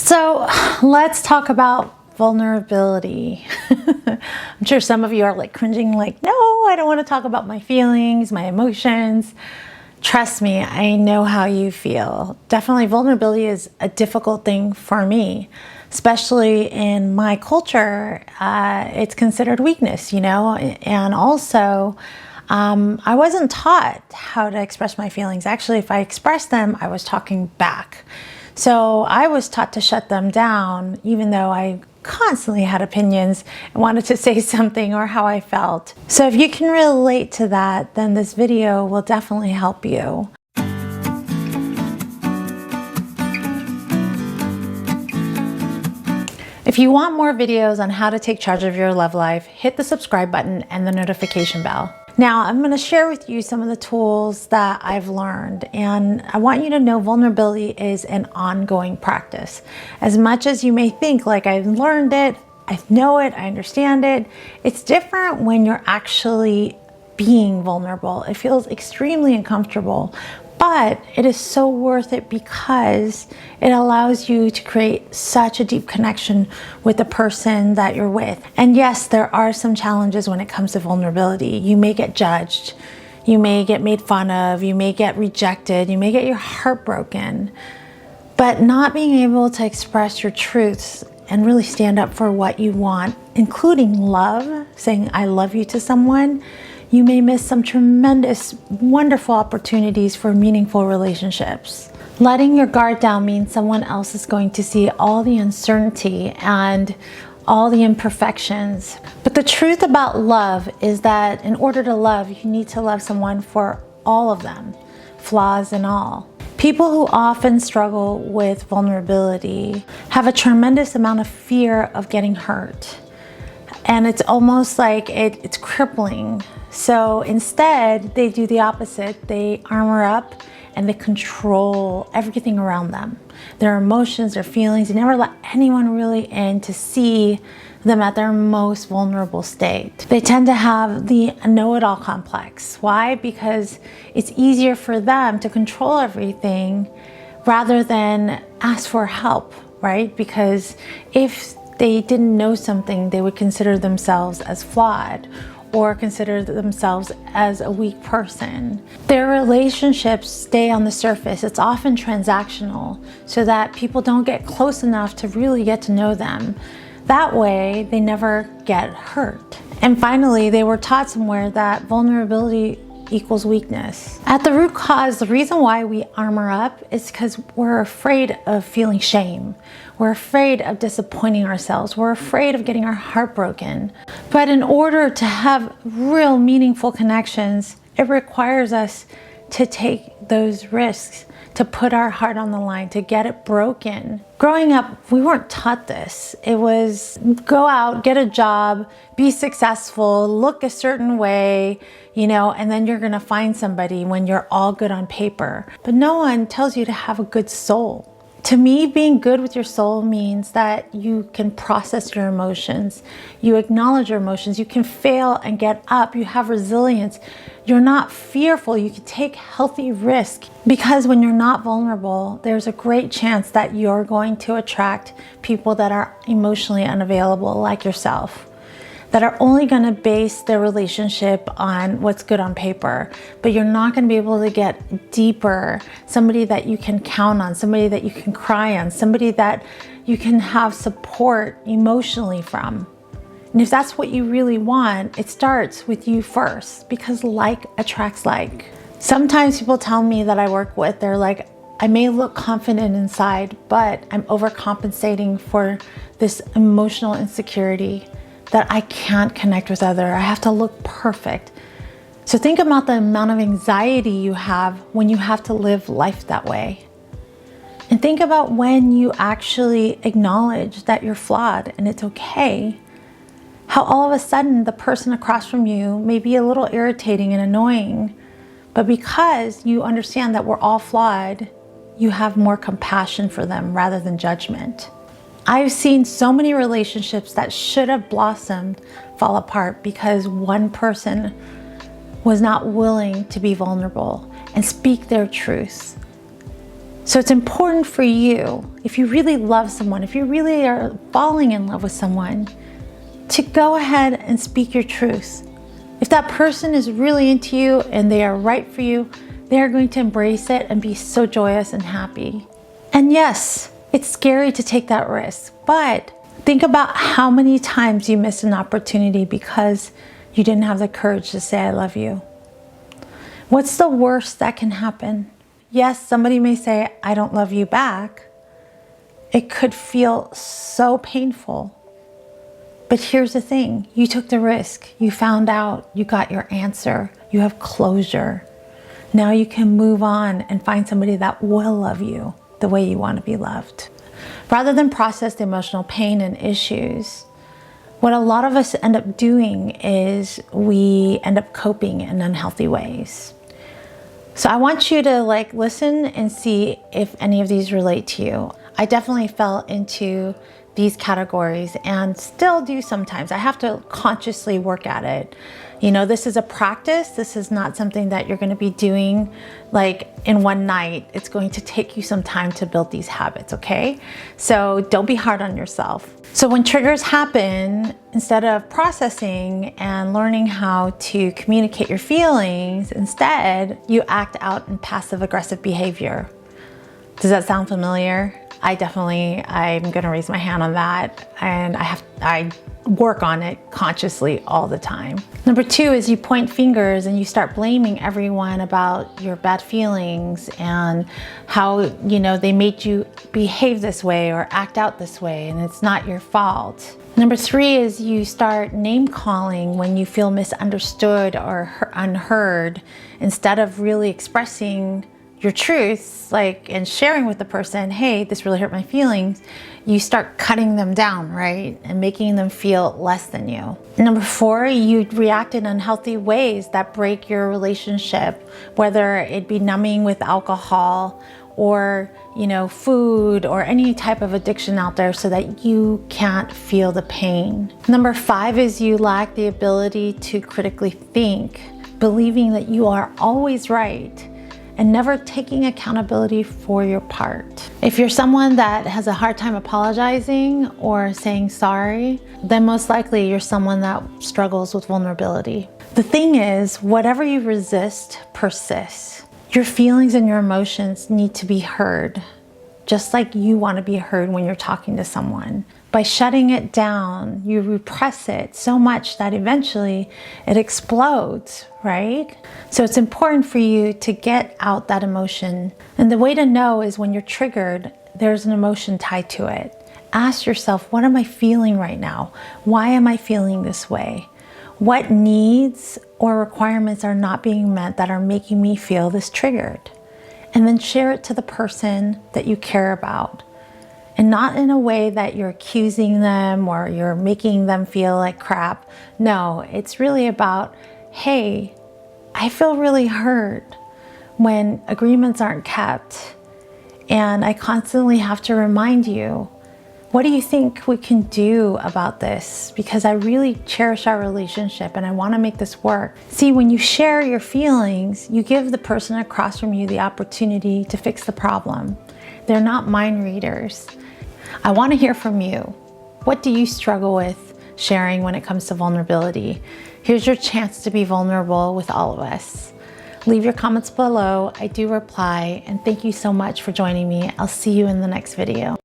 So let's talk about vulnerability. I'm sure some of you are like cringing, like, no, I don't want to talk about my feelings, my emotions. Trust me, I know how you feel. Definitely vulnerability is a difficult thing for me, especially in my culture. It's considered weakness, and also I wasn't taught how to express my feelings. Actually, if I expressed them, I was talking back. So I was taught to shut them down, even though I constantly had opinions and wanted to say something or how I felt. So if you can relate to that, then this video will definitely help you. If you want more videos on how to take charge of your love life, hit the subscribe button and the notification bell. Now, I'm going to share with you some of the tools that I've learned, and I want you to know vulnerability is an ongoing practice. As much as you may think like I've learned it, I know it, I understand it, it's different when you're actually being vulnerable. It feels extremely uncomfortable, but it is so worth it because it allows you to create such a deep connection with the person that you're with. And yes, there are some challenges when it comes to vulnerability. You may get judged, you may get made fun of, you may get rejected, you may get your heart broken. But not being able to express your truths and really stand up for what you want, including love, saying I love you to someone, you may miss some tremendous, wonderful opportunities for meaningful relationships. Letting your guard down means someone else is going to see all the uncertainty and all the imperfections. But the truth about love is that in order to love, you need to love someone for all of them, flaws and all. People who often struggle with vulnerability have a tremendous amount of fear of getting hurt. And it's almost like it's crippling. So instead, they do the opposite. They armor up and they control everything around them. Their emotions, their feelings, they never let anyone really in to see them at their most vulnerable state. They tend to have the know-it-all complex. Why? Because it's easier for them to control everything rather than ask for help, right? Because if they didn't know something, they would consider themselves as flawed or consider themselves as a weak person. Their relationships stay on the surface. It's often transactional so that people don't get close enough to really get to know them. That way, they never get hurt. And finally, they were taught somewhere that vulnerability equals weakness. At the root cause, the reason why we armor up is because we're afraid of feeling shame. We're afraid of disappointing ourselves. We're afraid of getting our heart broken. But in order to have real meaningful connections, it requires us to take those risks, to put our heart on the line, to get it broken. Growing up, we weren't taught this. It was go out, get a job, be successful, look a certain way, and then you're gonna find somebody when you're all good on paper. But no one tells you to have a good soul. To me, being good with your soul means that you can process your emotions, you acknowledge your emotions, you can fail and get up, you have resilience, you're not fearful, you can take healthy risk. Because when you're not vulnerable, there's a great chance that you're going to attract people that are emotionally unavailable, like yourself, that are only going to base their relationship on what's good on paper, but you're not going to be able to get deeper. Somebody that you can count on, somebody that you can cry on, somebody that you can have support emotionally from. And if that's what you really want, it starts with you first, because like attracts like. Sometimes people tell me that I work with, they're like, I may look confident inside, but I'm overcompensating for this emotional insecurity that I can't connect with others. I have to look perfect. So think about the amount of anxiety you have when you have to live life that way. And think about when you actually acknowledge that you're flawed and it's okay. How all of a sudden the person across from you may be a little irritating and annoying, but because you understand that we're all flawed, you have more compassion for them rather than judgment. I've seen so many relationships that should have blossomed fall apart because one person was not willing to be vulnerable and speak their truth. So it's important for you, if you really love someone, if you really are falling in love with someone, to go ahead and speak your truth. If that person is really into you and they are right for you, they are going to embrace it and be so joyous and happy. And yes, it's scary to take that risk, but think about how many times you missed an opportunity because you didn't have the courage to say, I love you. What's the worst that can happen? Yes, somebody may say, I don't love you back. It could feel so painful. But here's the thing, you took the risk. You found out, you got your answer. You have closure. Now you can move on and find somebody that will love you the way you want to be loved. Rather than process the emotional pain and issues, what a lot of us end up doing is we end up coping in unhealthy ways. So I want you to listen and see if any of these relate to you. I definitely fell into these categories and still do sometimes. I have to consciously work at it. You know, this is a practice. This is not something that you're going to be doing in one night. It's going to take you some time to build these habits, okay? So don't be hard on yourself. So when triggers happen, instead of processing and learning how to communicate your feelings, instead you act out in passive aggressive behavior. Does that sound familiar? I'm going to raise my hand on that, and I work on it consciously all the time. Number 2 is you point fingers and you start blaming everyone about your bad feelings and how, they made you behave this way or act out this way, and it's not your fault. Number 3 is you start name calling when you feel misunderstood or unheard, instead of really expressing your truths, and sharing with the person, hey, this really hurt my feelings. You start cutting them down, right? And making them feel less than you. Number 4, you react in unhealthy ways that break your relationship, whether it be numbing with alcohol or, food or any type of addiction out there so that you can't feel the pain. Number 5 is you lack the ability to critically think, believing that you are always right and never taking accountability for your part. If you're someone that has a hard time apologizing or saying sorry, then most likely you're someone that struggles with vulnerability. The thing is, whatever you resist persists. Your feelings and your emotions need to be heard, just like you want to be heard when you're talking to someone. By shutting it down, you repress it so much that eventually it explodes, right? So it's important for you to get out that emotion. And the way to know is when you're triggered, there's an emotion tied to it. Ask yourself, what am I feeling right now? Why am I feeling this way? What needs or requirements are not being met that are making me feel this triggered? And then share it to the person that you care about. And not in a way that you're accusing them or you're making them feel like crap. No, it's really about, hey, I feel really hurt when agreements aren't kept. And I constantly have to remind you, what do you think we can do about this? Because I really cherish our relationship and I want to make this work. See, when you share your feelings, you give the person across from you the opportunity to fix the problem. They're not mind readers. I want to hear from you. What do you struggle with sharing when it comes to vulnerability? Here's your chance to be vulnerable with all of us. Leave your comments below. I do reply, and thank you so much for joining me. I'll see you in the next video.